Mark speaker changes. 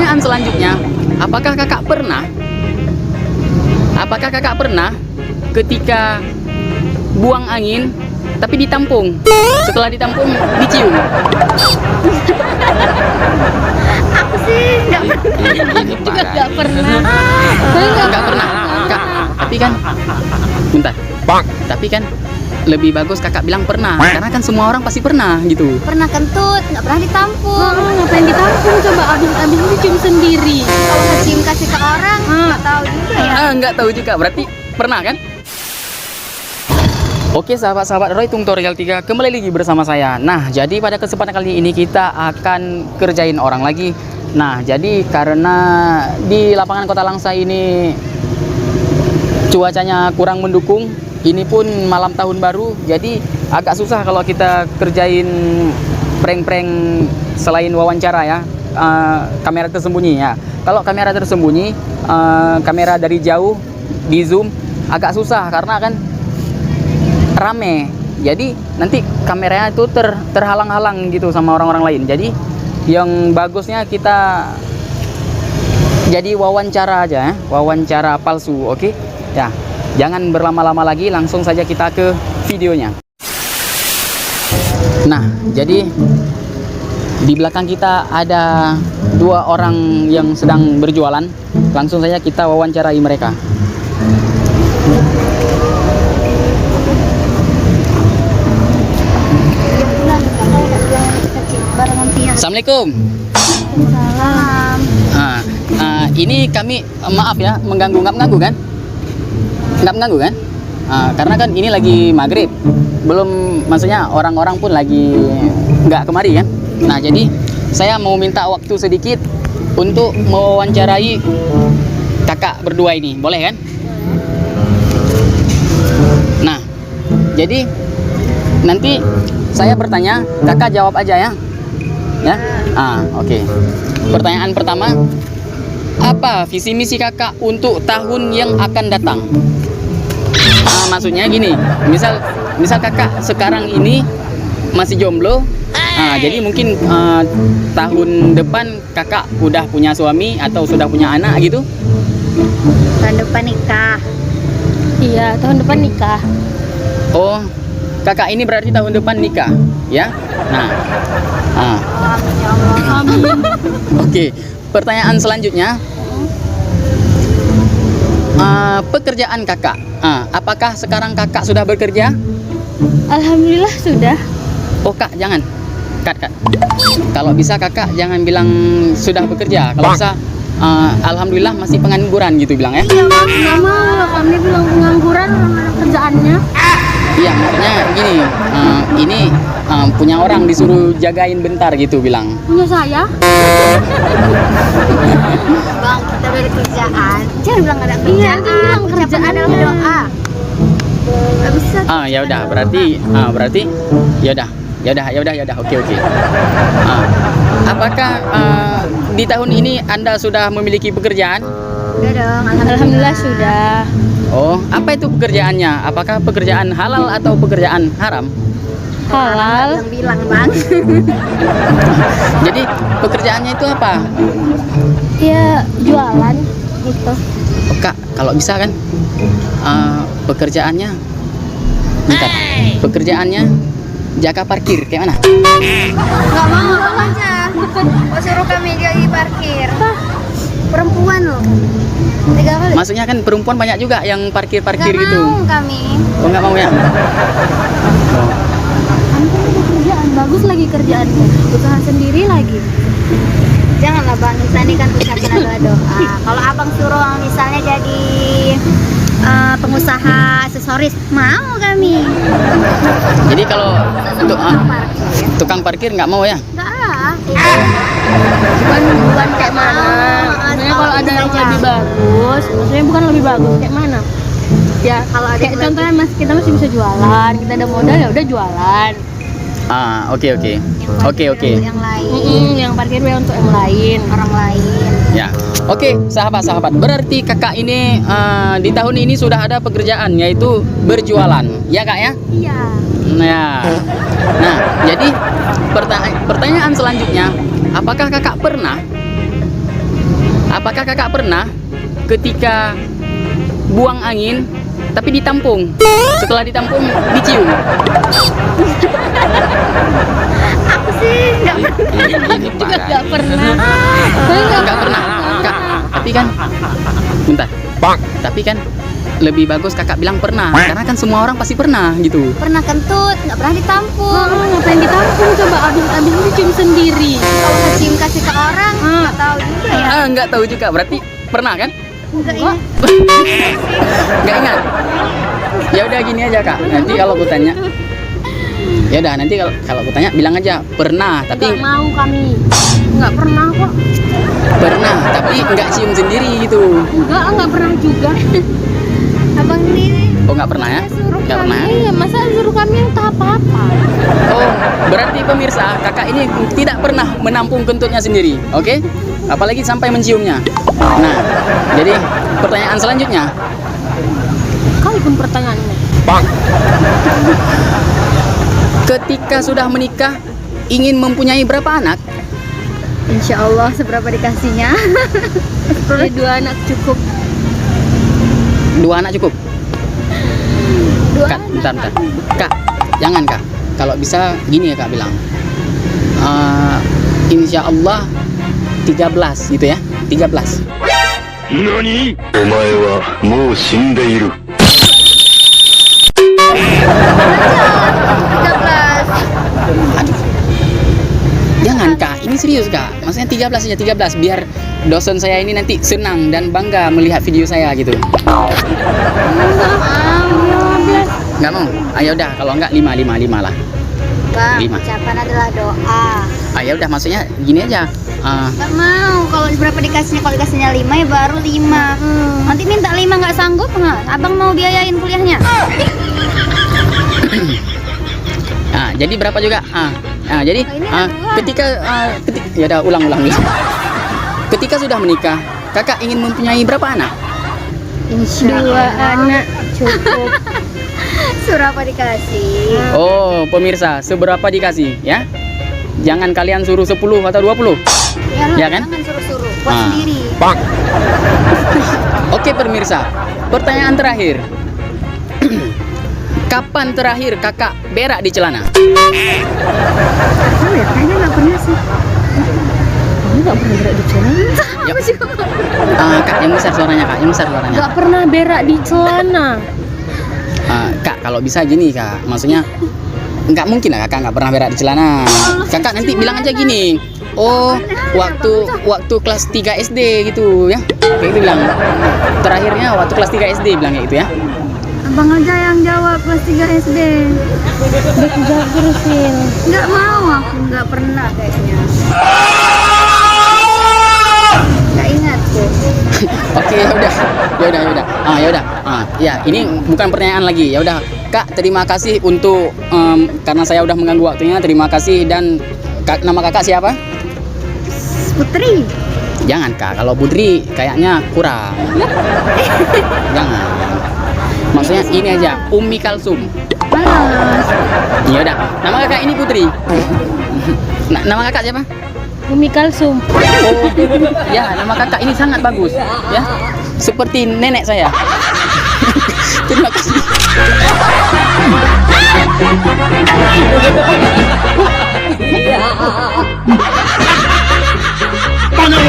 Speaker 1: pertanyaan selanjutnya, apakah kakak pernah ketika buang angin tapi ditampung, setelah ditampung dicium?
Speaker 2: Aku sih nggak pernah.
Speaker 1: Nggak pernah, Kak. Tapi kan, bentar. Tapi kan lebih bagus kakak bilang pernah, karena kan semua orang pasti pernah gitu.
Speaker 2: Pernah kentut, nggak pernah ditampung.
Speaker 3: Ngapain ditampung coba, abis itu cium sendiri.
Speaker 2: Kalau ngecium kasih ke orang, nggak tahu juga ya.
Speaker 1: Nggak tahu juga, berarti pernah kan? Oke sahabat-sahabat Roy Tutorial 3, kembali lagi bersama saya. Nah, jadi pada kesempatan kali ini kita akan kerjain orang lagi. Nah, jadi karena di lapangan Kota Langsa ini cuacanya kurang mendukung, ini pun malam tahun baru, jadi agak susah kalau kita kerjain prank-prank selain wawancara ya. Kamera tersembunyi ya. Kalau kamera tersembunyi, kamera dari jauh di zoom agak susah karena kan rame, jadi nanti kameranya itu terhalang-halang gitu sama orang-orang lain. Jadi yang bagusnya kita jadi wawancara aja ya, wawancara palsu. Oke ya, jangan berlama-lama lagi, langsung saja kita ke videonya. Nah, jadi di belakang kita ada dua orang yang sedang berjualan. Langsung saja kita wawancarai mereka. Assalamualaikum.
Speaker 2: Salam.
Speaker 1: Ini kami maaf ya mengganggu, nggak mengganggu kan? Nggak mengganggu kan? Karena kan ini lagi maghrib, belum, maksudnya orang-orang pun lagi nggak kemari kan? Nah, jadi saya mau minta waktu sedikit untuk mewawancarai kakak berdua ini, boleh kan? Nah, jadi nanti saya bertanya, kakak jawab aja ya. Ya, oke. Pertanyaan pertama, apa visi misi kakak untuk tahun yang akan datang? Maksudnya gini, misal kakak sekarang ini masih jomblo, jadi mungkin tahun depan kakak udah punya suami atau sudah punya anak gitu?
Speaker 2: Tahun depan nikah.
Speaker 3: Iya, tahun depan nikah.
Speaker 1: Oh, kakak ini berarti tahun depan nikah, ya? Nah, Oke, pertanyaan selanjutnya, pekerjaan kakak, apakah sekarang kakak sudah bekerja?
Speaker 3: Alhamdulillah sudah.
Speaker 1: Oh kak, jangan, kak. Kalau bisa kakak jangan bilang sudah bekerja. Kalau bisa, alhamdulillah masih pengangguran gitu bilang ya.
Speaker 3: Iya, nggak mau, kami bilang pengangguran, orang ada kerjaannya.
Speaker 1: Iya, maksudnya gini, ini punya orang disuruh jagain bentar gitu bilang.
Speaker 3: Punya saya.
Speaker 2: Bang, kita beda kerjaan. Jangan bilang ada kerjaan.
Speaker 3: Iya, bilang
Speaker 2: Ucapan adalah doa. Gak bisa.
Speaker 1: Ya udah, berarti ya udah, oke. Apakah di tahun ini Anda sudah memiliki pekerjaan?
Speaker 2: Udah dong,
Speaker 3: Alhamdulillah sudah.
Speaker 1: Oh, apa itu pekerjaannya? Apakah pekerjaan halal atau pekerjaan haram?
Speaker 3: Halal.
Speaker 2: Yang bilang bang.
Speaker 1: Jadi pekerjaannya itu apa?
Speaker 3: Ya jualan gitu.
Speaker 1: Oh, kak, kalau bisa kan, pekerjaannya, bentar, pekerjaannya jaga parkir, kayak mana?
Speaker 2: Gak mau aja. Mau suruh kami jadi parkir. Perempuan loh. 3 kali.
Speaker 1: Maksudnya kan perempuan banyak juga yang parkir-parkir
Speaker 2: Gak
Speaker 1: gitu.
Speaker 2: mau kami.
Speaker 1: Oh, nggak mau ya?
Speaker 3: Kamu kan ada kerjaan, bagus lagi kerjaannya. Usaha sendiri lagi.
Speaker 2: Janganlah bang, ini kan ucapan adalah doa. Kalau abang suruh misalnya jadi pengusaha aksesoris, mau kami.
Speaker 1: Jadi kalau tukang parkir nggak mau ya?
Speaker 2: Enggak lah.
Speaker 3: Bukan kayak mana? Maksudnya kalau ada yang lebih bagus, maksudnya bukan lebih bagus kayak mana? Ya,
Speaker 2: Kalau ada
Speaker 3: kayak
Speaker 2: yang
Speaker 3: contohnya kita masih bisa jualan, kita ada modal ya udah jualan.
Speaker 1: Oke.
Speaker 2: Yang lain,
Speaker 3: Yang parkir ya untuk yang lain.
Speaker 2: orang lain.
Speaker 1: Ya, oke, sahabat-sahabat. Berarti kakak ini di tahun ini sudah ada pekerjaan, yaitu berjualan, ya kak ya?
Speaker 2: Iya.
Speaker 1: Nah, jadi pertanyaan selanjutnya, apakah kakak pernah Apakah kakak pernah ketika buang angin tapi ditampung, setelah ditampung dicium?
Speaker 2: Aku sih nggak pernah.
Speaker 1: Ini
Speaker 3: Juga
Speaker 1: parah.
Speaker 3: nggak pernah. Saya
Speaker 1: Nggak pernah, kak. Tapi kan, bentar. Tapi kan lebih bagus kakak bilang pernah, karena kan semua orang pasti pernah gitu.
Speaker 2: Pernah kentut, nggak pernah ditampung.
Speaker 3: Ngapain ditampung coba abis itu cium sendiri.
Speaker 2: Kalau nge-cium kasih ke orang, nggak tahu juga ya.
Speaker 1: Nggak tahu juga, berarti pernah kan?
Speaker 2: Nggak ingat.
Speaker 1: Nggak ingat. Ya udah gini aja kak. Nanti kalau aku tanya, ya udah nanti kalau aku tanya bilang aja pernah,
Speaker 3: Nggak
Speaker 1: tapi
Speaker 3: mau kami. Nggak pernah kok.
Speaker 1: pernah, tapi nggak cium sendiri gitu.
Speaker 3: Nggak pernah juga.
Speaker 2: Abang ini
Speaker 1: Oh nggak pernah ya?
Speaker 2: suruh
Speaker 1: Nggak pernah. Ya?
Speaker 3: Iya, masa suruh kami yang tak apa-apa.
Speaker 1: Oh, berarti pemirsa, kakak ini tidak pernah menampung kentutnya sendiri, oke? Apalagi sampai menciumnya. Nah, jadi pertanyaan selanjutnya,
Speaker 3: Kalaupun pertanyaannya.
Speaker 1: ketika sudah menikah, ingin mempunyai berapa anak?
Speaker 2: Insya Allah seberapa dikasihnya.
Speaker 3: Ya, 2 anak cukup.
Speaker 1: 2 anak cukup?
Speaker 2: Dua
Speaker 1: Kak, bentar. Kak, jangan kak. Kalau bisa gini ya kak bilang. Insya Allah 13 gitu ya, 13.
Speaker 4: 何お前はもう死んでいる。
Speaker 2: 13.
Speaker 1: Aduh. Jangan kak, ini serius kak. Maksudnya 13 aja, 13 biar dosen saya ini nanti senang dan bangga melihat video saya gitu. Nggak mau? Ayo udah, kalau enggak 5 lah.
Speaker 2: Bang,
Speaker 1: 5.
Speaker 2: ucapan adalah doa.
Speaker 1: Ayo udah, maksudnya gini aja.
Speaker 2: Nggak mau, kalau berapa dikasihnya, kalau dikasihnya 5 ya baru 5. Nanti minta 5 nggak sanggup nggak? Abang mau biayain kuliahnya?
Speaker 1: Jadi berapa juga? Jadi
Speaker 2: Oh, ini aduan.
Speaker 1: ketika ya udah ulang. Ketika sudah menikah, kakak ingin mempunyai berapa anak?
Speaker 2: Insya
Speaker 3: 2 anak cukup.
Speaker 2: Berapa dikasih?
Speaker 1: Oh, pemirsa, seberapa dikasih ya? Jangan kalian suruh 10 atau 20. Ya kan?
Speaker 2: Jangan suruh-suruh, buat
Speaker 1: Ah.
Speaker 2: sendiri.
Speaker 1: Oke pemirsa, pertanyaan terakhir. Kapan terakhir kakak berak di celana?
Speaker 2: Tahu ya, kayaknya nggak pernah sih.
Speaker 3: Kamu nggak pernah berak di celana?
Speaker 1: Ya. Kak, yang besar suaranya kak, yang besar suaranya.
Speaker 3: Nggak pernah berak di celana.
Speaker 1: Kak, kalau bisa gini kak, maksudnya nggak mungkin lah kakak nggak pernah berak di celana. Kakak nanti bilang aja gini, oh waktu kelas 3 SD gitu ya, kayak gitu bilang. Terakhirnya waktu kelas 3 SD bilang kayak gitu ya.
Speaker 2: Abang aja yang jawab kelas 3 SD.
Speaker 3: Udah terusin.
Speaker 2: Nggak mau, aku nggak pernah kayaknya. Nggak ingat tuh.
Speaker 1: Oke, ya udah. Ya udah. Ya, ini bukan pertanyaan lagi. Ya udah, Kak, terima kasih untuk karena saya udah mengganggu waktunya. Terima kasih dan nama kakak siapa?
Speaker 2: Putri.
Speaker 1: Jangan, Kak. Kalau Budri kayaknya kurang. Jangan. Maksudnya ini aja, Umi Kalsum.
Speaker 2: Malas.
Speaker 1: Ya udah. Nama kakak ini Putri. Nama kakak siapa?
Speaker 3: Umi Kalsum.
Speaker 1: Oh, ya, nama kakak ini sangat bagus, ya. Seperti nenek saya. Terima kasih.
Speaker 4: バナナ